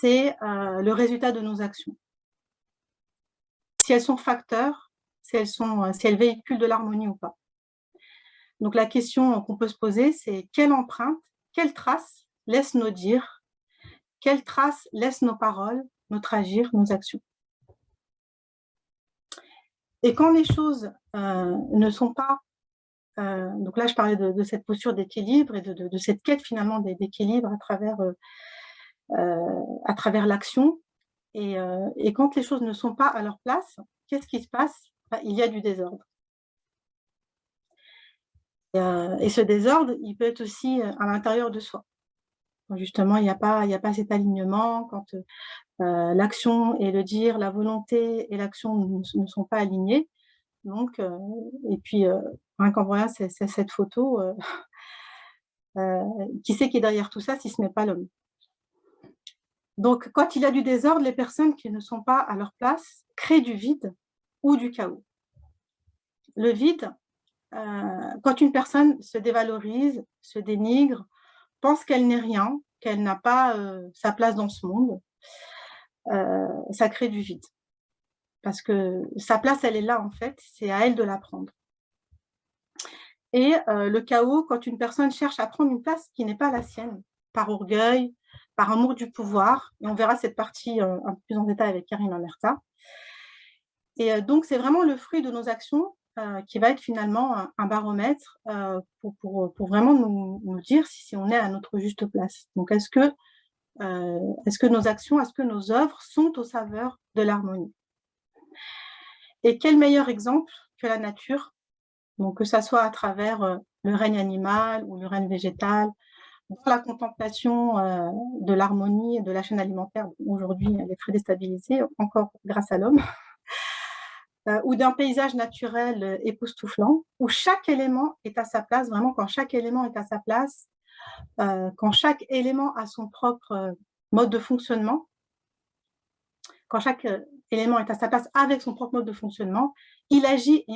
c'est le résultat de nos actions. Si elles sont facteurs, si elles véhiculent de l'harmonie ou pas. Donc la question qu'on peut se poser, c'est quelle empreinte, quelle trace laissent nos dires, quelle trace laissent nos paroles, notre agir, nos actions. Et quand les choses ne sont pas... donc là, je parlais de cette posture d'équilibre et de cette quête finalement d'équilibre à travers l'action. Et quand les choses ne sont pas à leur place, qu'est-ce qui se passe? Il y a du désordre. Et ce désordre, il peut être aussi à l'intérieur de soi. Quand justement, il n'y a pas cet alignement, quand l'action et le dire, la volonté et l'action ne sont pas alignés. Donc, et puis, rien qu'en voyant cette photo, qui c'est qui est derrière tout ça si ce n'est pas l'homme? Donc, quand il y a du désordre, les personnes qui ne sont pas à leur place créent du vide ou du chaos. Le vide, quand une personne se dévalorise, se dénigre, pense qu'elle n'est rien, qu'elle n'a pas sa place dans ce monde, ça crée du vide. Parce que sa place, elle est là en fait, c'est à elle de la prendre. Et le chaos, quand une personne cherche à prendre une place qui n'est pas la sienne, par orgueil, par amour du pouvoir, et on verra cette partie un peu plus en détail avec Karine Omerta. Et donc, c'est vraiment le fruit de nos actions qui va être finalement un baromètre pour vraiment nous dire si on est à notre juste place. Donc, est-ce que nos actions, est-ce que nos œuvres sont au saveur de l'harmonie? Et quel meilleur exemple que la nature, donc que ça soit à travers le règne animal ou le règne végétal, dans la contemplation de l'harmonie et de la chaîne alimentaire. Aujourd'hui, elle est très déstabilisée, encore grâce à l'homme. Ou d'un paysage naturel époustouflant, où chaque élément est à sa place, vraiment quand chaque élément est à sa place, quand chaque élément a son propre mode de fonctionnement, quand chaque élément est à sa place avec son propre mode de fonctionnement, il agit et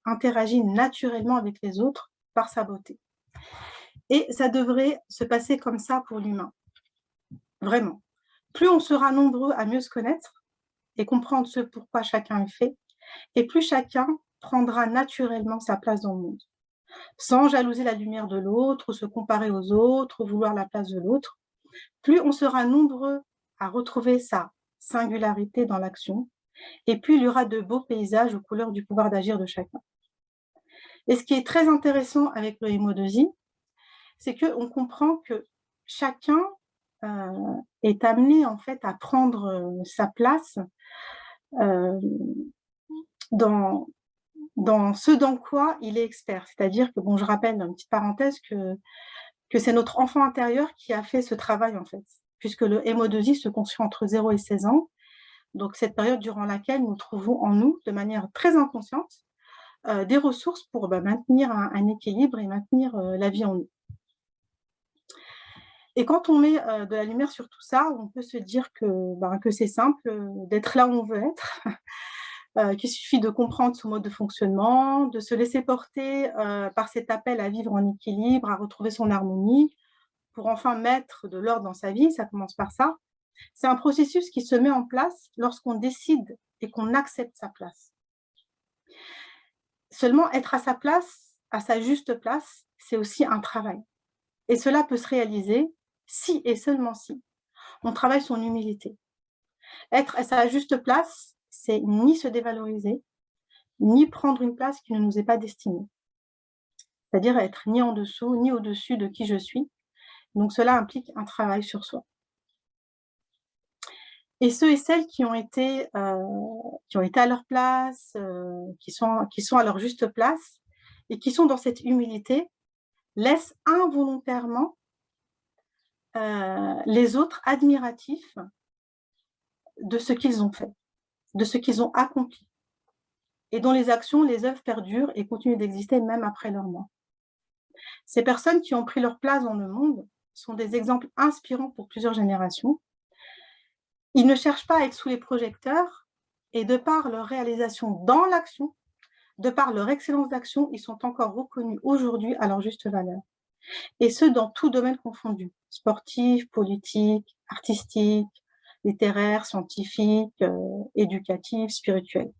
interagit naturellement avec les autres par sa beauté. Et ça devrait se passer comme ça pour l'humain, vraiment. Plus on sera nombreux à mieux se connaître et comprendre ce pourquoi chacun est fait, et plus chacun prendra naturellement sa place dans le monde, sans jalouser la lumière de l'autre, se comparer aux autres, vouloir la place de l'autre. Plus on sera nombreux à retrouver sa singularité dans l'action, et plus il y aura de beaux paysages aux couleurs du pouvoir d'agir de chacun. Et ce qui est très intéressant avec le Himo2I, c'est qu'on comprend que chacun est amené en fait à prendre sa place dans ce dans quoi il est expert. C'est-à-dire que, bon, je rappelle, une petite parenthèse, que c'est notre enfant intérieur qui a fait ce travail, en fait, puisque le Himo2I se construit entre 0 et 16 ans, donc cette période durant laquelle nous trouvons en nous, de manière très inconsciente, des ressources pour maintenir un équilibre et maintenir la vie en nous. Et quand on met de la lumière sur tout ça, on peut se dire que c'est simple d'être là où on veut être, qu'il suffit de comprendre son mode de fonctionnement, de se laisser porter par cet appel à vivre en équilibre, à retrouver son harmonie, pour enfin mettre de l'ordre dans sa vie, ça commence par ça. C'est un processus qui se met en place lorsqu'on décide et qu'on accepte sa place. Seulement, être à sa place, à sa juste place, c'est aussi un travail. Et cela peut se réaliser si et seulement si on travaille son humilité. Être à sa juste place, c'est ni se dévaloriser, ni prendre une place qui ne nous est pas destinée. C'est-à-dire être ni en dessous, ni au-dessus de qui je suis. Donc cela implique un travail sur soi. Et ceux et celles qui ont été à leur place, qui sont à leur juste place, et qui sont dans cette humilité, laissent involontairement les autres admiratifs de ce qu'ils ont fait, de ce qu'ils ont accompli, et dont les actions, les œuvres perdurent et continuent d'exister même après leur mort. Ces personnes qui ont pris leur place dans le monde sont des exemples inspirants pour plusieurs générations. Ils ne cherchent pas à être sous les projecteurs, et de par leur réalisation dans l'action, de par leur excellence d'action, ils sont encore reconnus aujourd'hui à leur juste valeur. Et ce, dans tout domaine confondu, sportif, politique, artistique, littéraires, scientifiques, éducatifs, spirituels.